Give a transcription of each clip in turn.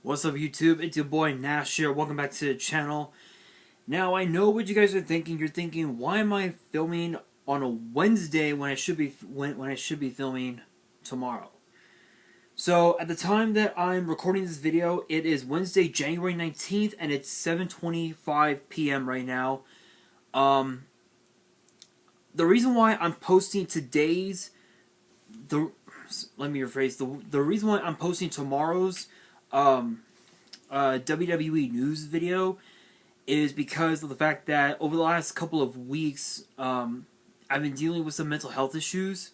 What's up, YouTube? It's your boy Nash here. Welcome back to the channel. Now, I know what you guys are thinking. You're thinking, why am I filming on a Wednesday when I should be filming tomorrow? So, at the time that I'm recording this video, it is Wednesday, January 19th, and it's 7:25 p.m. right now. The reason why I'm posting the reason why I'm posting tomorrow's WWE news video is because of the fact that over the last couple of weeks, I've been dealing with some mental health issues.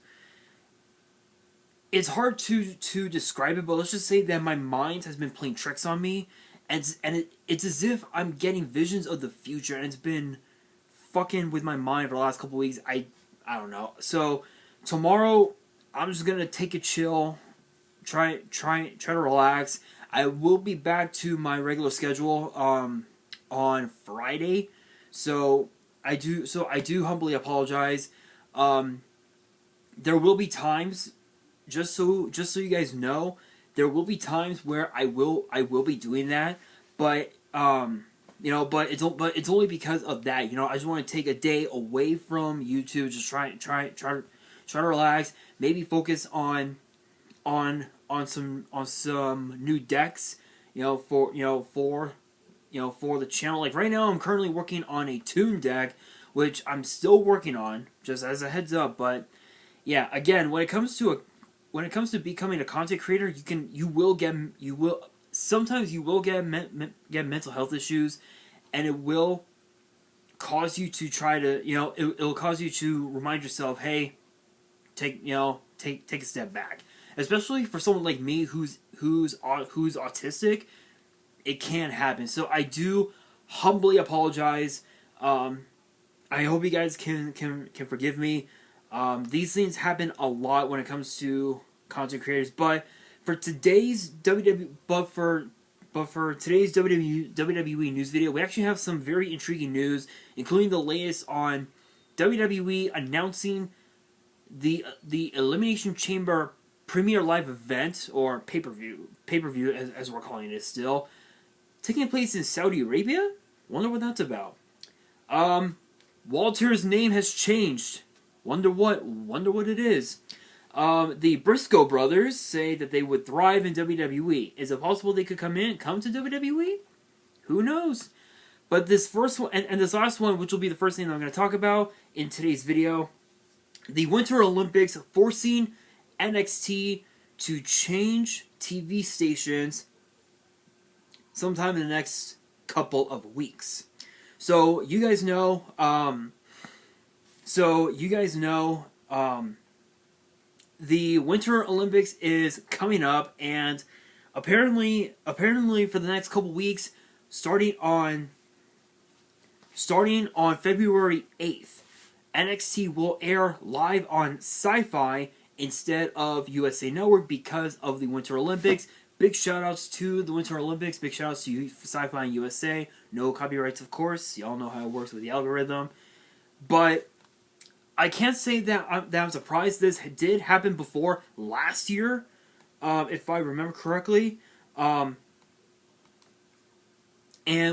It's hard to describe it, but let's just say that my mind has been playing tricks on me, and it's as if I'm getting visions of the future, and it's been fucking with my mind for the last couple of weeks. I don't know. So tomorrow, I'm just gonna take a chill, try to relax. I will be back to my regular schedule on Friday, so I do humbly apologize. There will be times, just so you guys know, there will be times where I will be doing that, but but it's only because of that. I just want to take a day away from YouTube, just try to relax, maybe focus on some new decks, for the channel. Like right now, I'm currently working on a Toon deck, which I'm still working on, just as a heads up. But yeah, again, when it comes to becoming a content creator, sometimes you will get mental health issues, and it will cause you to try to it'll cause you to remind yourself, hey, take a step back. Especially for someone like me who's autistic, it can happen. So I do humbly apologize. I hope you guys can forgive me. These things happen a lot when it comes to content creators. But for today's WWE news video, we actually have some very intriguing news, including the latest on WWE announcing the Elimination Chamber Premier Live event, or pay-per-view as we're calling it still, taking place in Saudi Arabia. Wonder what that's about. Walter's name has changed. Wonder what it is. The Briscoe Brothers say that they would thrive in WWE. Is it possible they could come to WWE? Who knows? But this first one and this last one, which will be the first thing that I'm going to talk about in today's video, the Winter Olympics forcing NXT to change TV stations sometime in the next couple of weeks. So you guys know, the Winter Olympics is coming up, and apparently for the next couple weeks, starting on February 8th, NXT will air live on SyFy instead of USA Network because of the Winter Olympics. Big shoutouts to the Winter Olympics. Big shoutouts to SyFy and USA. No copyrights, of course. Y'all know how it works with the algorithm. But I can't say that I'm surprised. This did happen before last year, if I remember correctly. And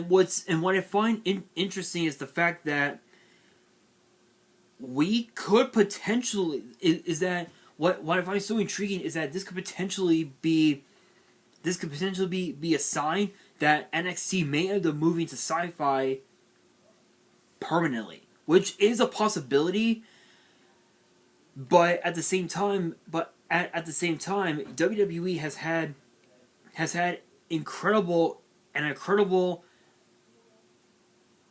what I find interesting is the fact that we could potentially what I find so intriguing is that this could potentially be a sign that NXT may end up moving to SyFy permanently, which is a possibility. But at the same time, WWE has had incredible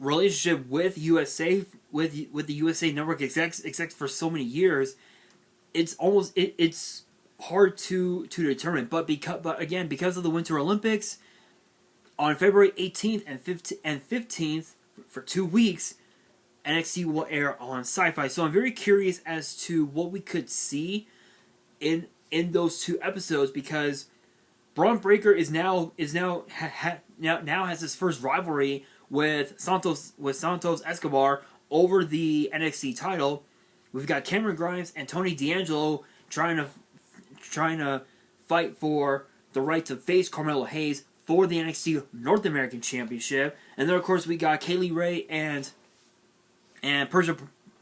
relationship with USA, with the USA Network execs for so many years. It's hard to determine. But because of the Winter Olympics on February 18th and 15th for 2 weeks, NXT will air on SyFy. So I'm very curious as to what we could see in those 2 episodes, because Braun Breaker now has his first rivalry with Santos Escobar over the NXT title. We've got Cameron Grimes and Tony D'Angelo trying to fight for the right to face Carmelo Hayes for the NXT North American Championship. And then, of course, we got Kaylee Ray and Persia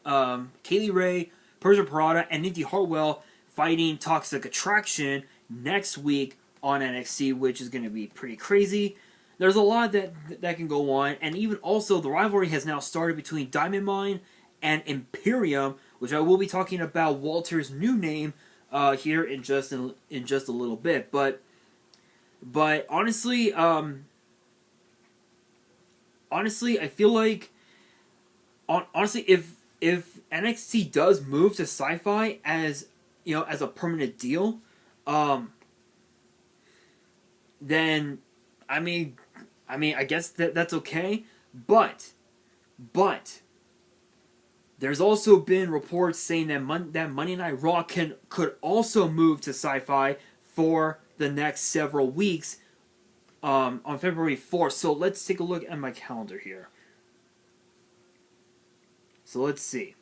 Parada, and Nikki Hartwell fighting Toxic Attraction next week on NXT, which is going to be pretty crazy. There's a lot that can go on, and even also the rivalry has now started between Diamond Mine and Imperium, which I will be talking about Walter's new name here in just a little bit. But honestly, I feel like honestly, if NXT does move to SyFy as a permanent deal, then I guess that's okay. But there's also been reports saying that Monday Night Raw could also move to SyFy for the next several weeks on February 4th. So let's take a look at my calendar here. So let's see.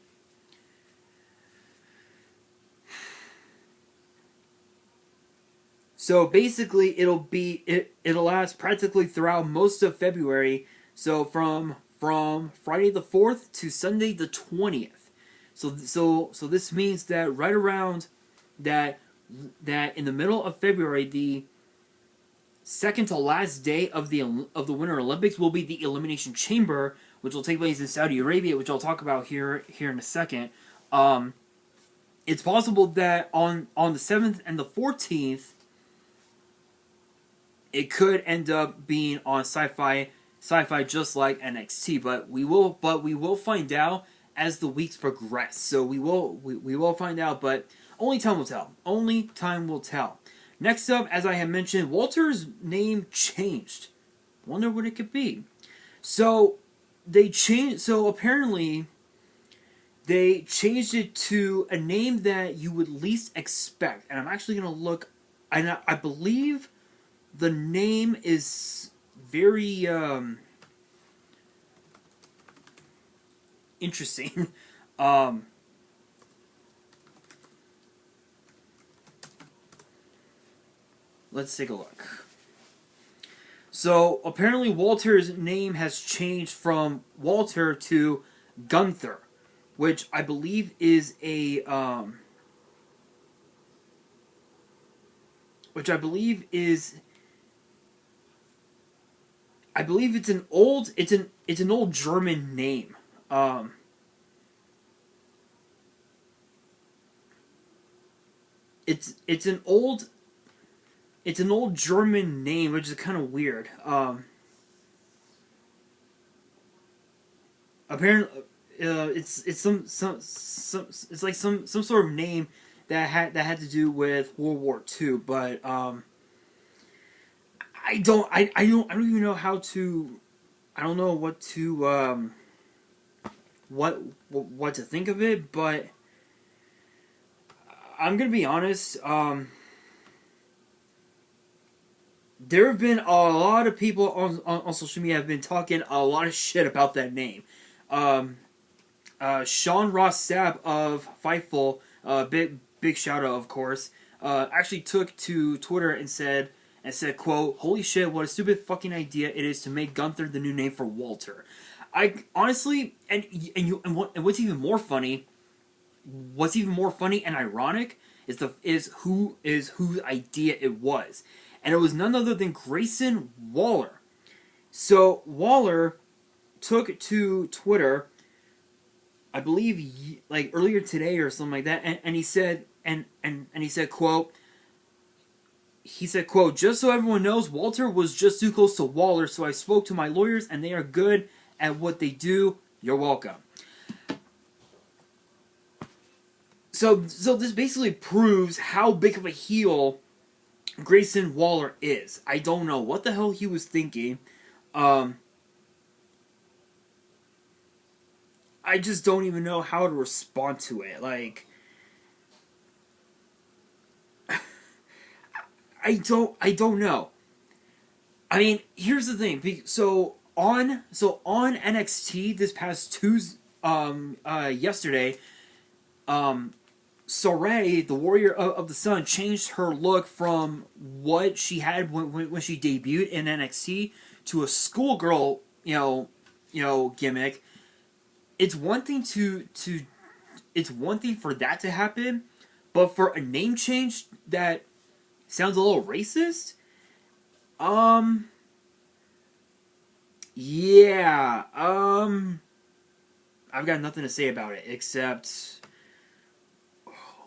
So basically, it'll last practically throughout most of February. So from Friday the 4th to Sunday the 20th. So this means that right around that in the middle of February, the second to last day of the Winter Olympics will be the Elimination Chamber, which will take place in Saudi Arabia, which I'll talk about here in a second. It's possible that on the 7th and the 14th, it could end up being on SyFy just like NXT, but we will find out as the weeks progress. So we will find out, but only time will tell. Only time will tell. Next up, as I had mentioned, Walter's name changed. Wonder what it could be. So apparently they changed it to a name that you would least expect, and I'm actually gonna look. I believe the name is very interesting. Let's take a look. So apparently Walter's name has changed from Walter to Gunther, which I believe is I believe it's an old German name. It's an old German name, which is kind of weird. Apparently, it's like some sort of name that had to do with World War II, but I don't even know how to. I don't know what to what to think of it, but I'm gonna be honest. There have been a lot of people on social media have been talking a lot of shit about that name. Sean Ross Sapp of Fightful, big shout out, of course, actually took to Twitter and said, quote, "Holy shit, what a stupid fucking idea it is to make Gunther the new name for Walter." I honestly, and what's even more funny and ironic is whose idea it was. And it was none other than Grayson Waller. So Waller took to Twitter, I believe, like earlier today or something like that, and he said, and he said, quote, "Just so everyone knows, Walter was just too close to Waller, so I spoke to my lawyers, and they are good at what they do. You're welcome." So this basically proves how big of a heel Grayson Waller is. I don't know what the hell he was thinking. I just don't even know how to respond to it. Like, I don't know. I mean, here's the thing. So on NXT this past Tuesday, yesterday, Saray, the Warrior of the Sun, changed her look from what she had when she debuted in NXT to a schoolgirl, gimmick. It's one thing it's one thing for that to happen, but for a name change that sounds a little racist, yeah, I've got nothing to say about it except,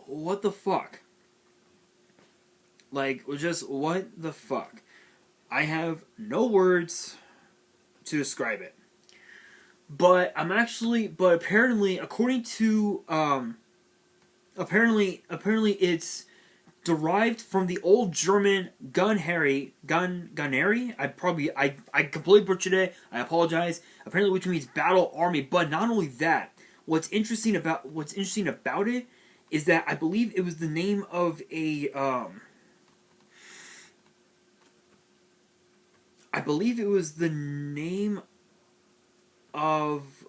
what the fuck? Like, just what the fuck? I have no words to describe it. But but apparently, according to, apparently it's derived from the old German Gunnerry. I completely butchered it. I apologize. Apparently, which means battle army. But not only that, what's interesting about it is that I believe it was the name of a I believe it was the name of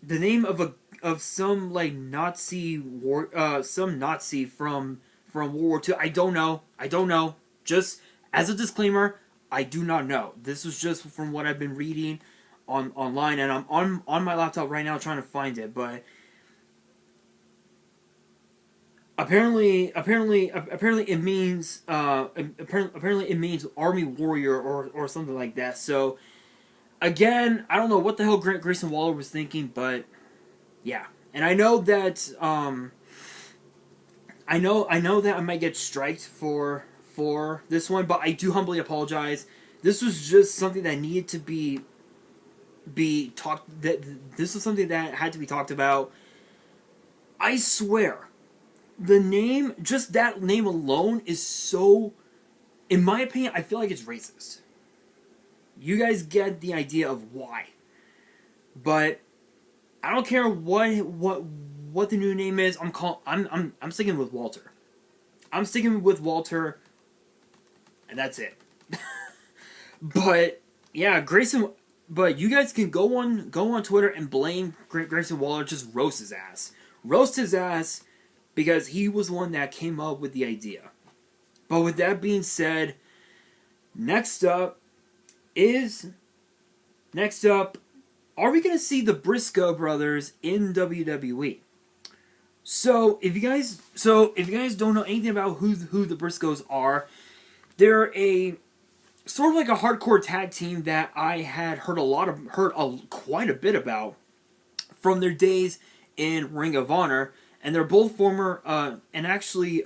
the name of some like Nazi war some Nazi from World War II. I don't know. Just as a disclaimer, I do not know. This was just from what I've been reading online, and I'm on my laptop right now trying to find it. But apparently it means apparently it means army warrior or something like that. So again, I don't know what the hell Grayson Waller was thinking, but yeah. And I know that I know that I might get striked for this one, but I do humbly apologize. This was just something that needed to be talked. This was something that had to be talked about. I swear, the name, just that name alone, is so. In my opinion, I feel like it's racist. You guys get the idea of why, but I don't care what the new name is. I'm sticking with Walter. I'm sticking with Walter, and that's it. But yeah, Grayson. But you guys can go on Twitter and blame Grayson Waller. Just roast his ass, because he was the one that came up with the idea. But with that being said, next up, are we gonna see the Briscoe Brothers in WWE? So if you guys don't know anything about who the Briscoes are, they're a sort of like a hardcore tag team that I had heard quite a bit about from their days in Ring of Honor, and they're both former and actually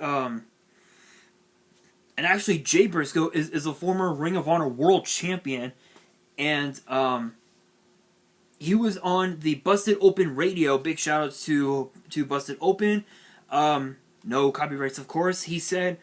Jay Briscoe is a former Ring of Honor World Champion, and he was on the Busted Open radio. Big shout out to Busted Open. No copyrights, of course. He said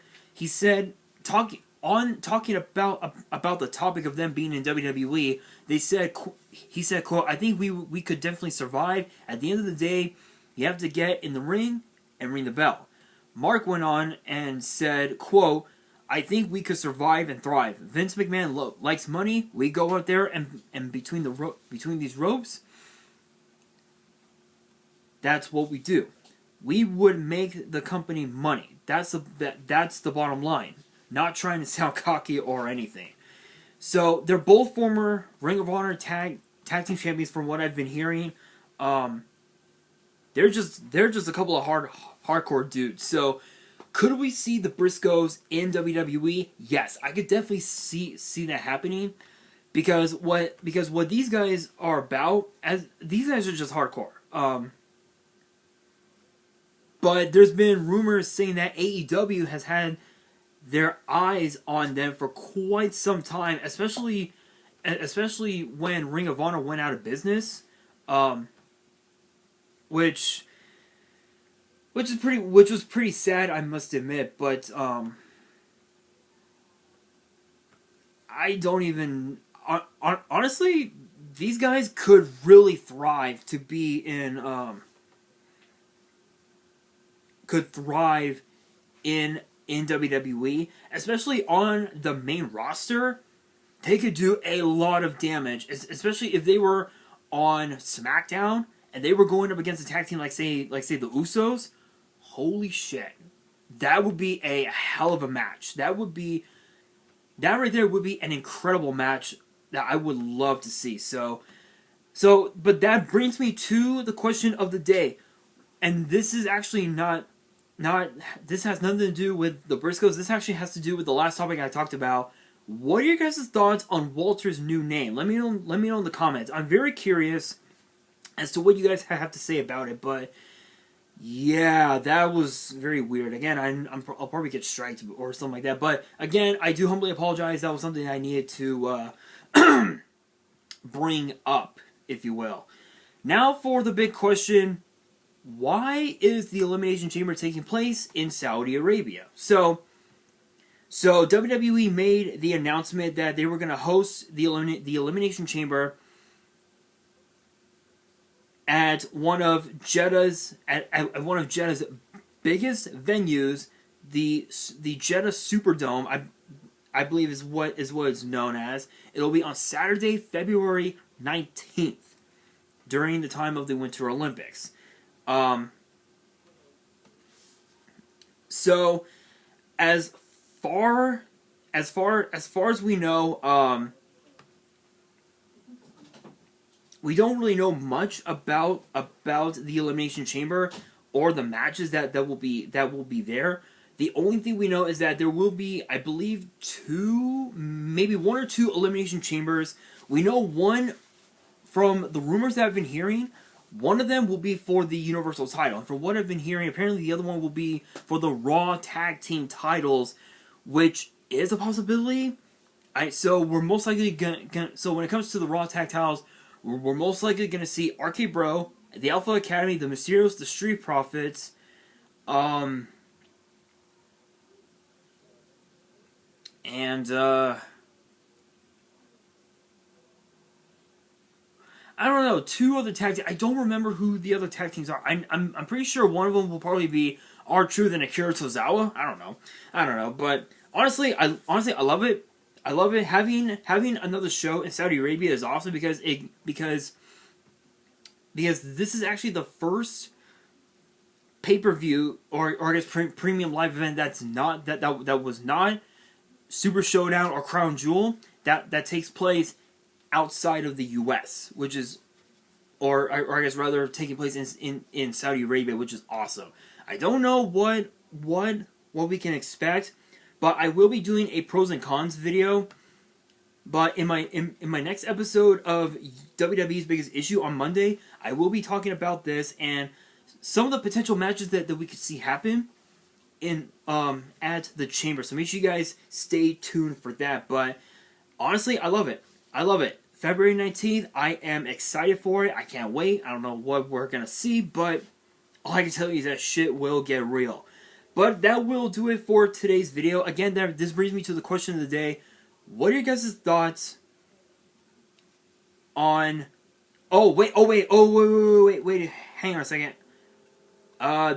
talking about the topic of them being in WWE. He said, quote, "I think we could definitely survive. At the end of the day, you have to get in the ring and ring the bell." Mark went on and said, quote, "I think we could survive and thrive. Vince McMahon likes money. We go out there and between these ropes, that's what we do. We would make the company money. That's the bottom line. Not trying to sound cocky or anything." So they're both former Ring of Honor tag team champions, from what I've been hearing. They're just a couple of hardcore dudes. So could we see the Briscoes in WWE? Yes, I could definitely see that happening, because what these guys are about, as these guys are just hardcore. But there's been rumors saying that AEW has had their eyes on them for quite some time, especially when Ring of Honor went out of business, which was pretty sad, I must admit. But I don't even honestly, these guys could really thrive to be in in WWE, especially on the main roster. they could do a lot of damage, especially if they were on SmackDown and they were going up against a tag team like say the Usos. Holy shit, that would be a hell of a match. That right there would be an incredible match that I would love to see. But that brings me to the question of the day, and this is actually not. This has nothing to do with the Briscoes. This actually has to do with the last topic I talked about. What are your guys' thoughts on Walter's new name? Let me know in the comments. I'm very curious as to what you guys have to say about it. But yeah, that was very weird. Again, I'll probably get striked or something like that. But again, I do humbly apologize. That was something I needed to bring up, if you will. Now for the big question. Why is the Elimination Chamber taking place in Saudi Arabia? So WWE made the announcement that they were going to host the Elimination Chamber at one of Jeddah's biggest venues, the Jeddah Superdome. I believe is what it's known as. It'll be on Saturday, February 19th, during the time of the Winter Olympics. So as far as we know, we don't really know much about the Elimination Chamber or the matches that will be there. The only thing we know is that there will be, I believe, maybe one or two Elimination Chambers. We know one from the rumors that I've been hearing. One of them will be for the Universal title. And from what I've been hearing, apparently the other one will be for the Raw Tag Team titles, which is a possibility. So we're most likely gonna so when it comes to the Raw Tag titles, we're most likely going to see RK Bro, the Alpha Academy, the Mysterios, the Street Profits, and I don't know, two other tag teams. I don't remember who the other tag teams are. I'm pretty sure one of them will probably be R-Truth and Akira Tozawa. I don't know. But honestly, I love it. I love it. Having another show in Saudi Arabia is awesome because this is actually the first pay-per-view or I guess premium live event that was not Super Showdown or Crown Jewel that takes place outside of the U.S., which is, or I guess rather taking place in Saudi Arabia, which is awesome. I don't know what we can expect, but I will be doing a pros and cons video. But in my next episode of WWE's Biggest Issue on Monday, I will be talking about this and some of the potential matches that we could see happen in at the Chamber. So make sure you guys stay tuned for that. But honestly, I love it. February 19th, I am excited for it. I can't wait. I don't know what we're going to see, but all I can tell you is that shit will get real. But that will do it for today's video. Again, this brings me to the question of the day. What are your guys' thoughts on... Wait, hang on a second.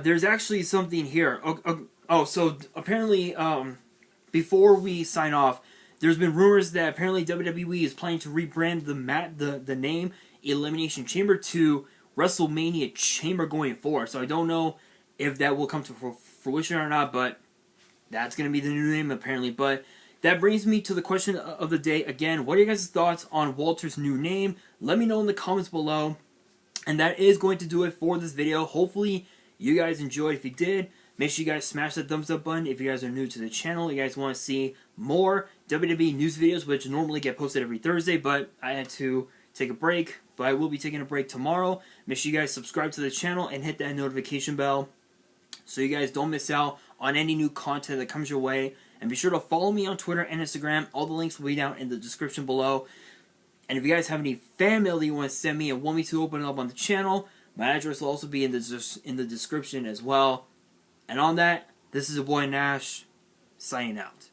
There's actually something here. So apparently, before we sign off, there's been rumors that apparently WWE is planning to rebrand the name Elimination Chamber to WrestleMania Chamber going forward. So I don't know if that will come to fruition or not, but that's going to be the new name apparently. But that brings me to the question of the day. Again, what are your guys' thoughts on Walter's new name? Let me know in the comments below. And that is going to do it for this video. Hopefully you guys enjoyed. If you did, make sure you guys smash that thumbs up button. If you guys are new to the channel, you guys want to see more WWE news videos, which normally get posted every Thursday, but I had to take a break. But I will be taking a break tomorrow. Make sure you guys subscribe to the channel and hit that notification bell so you guys don't miss out on any new content that comes your way. And be sure to follow me on Twitter and Instagram. All the links will be down in the description below. And if you guys have any fan mail that you want to send me and want me to open it up on the channel, my address will also be in the description as well. And on that, this is your boy Nash, signing out.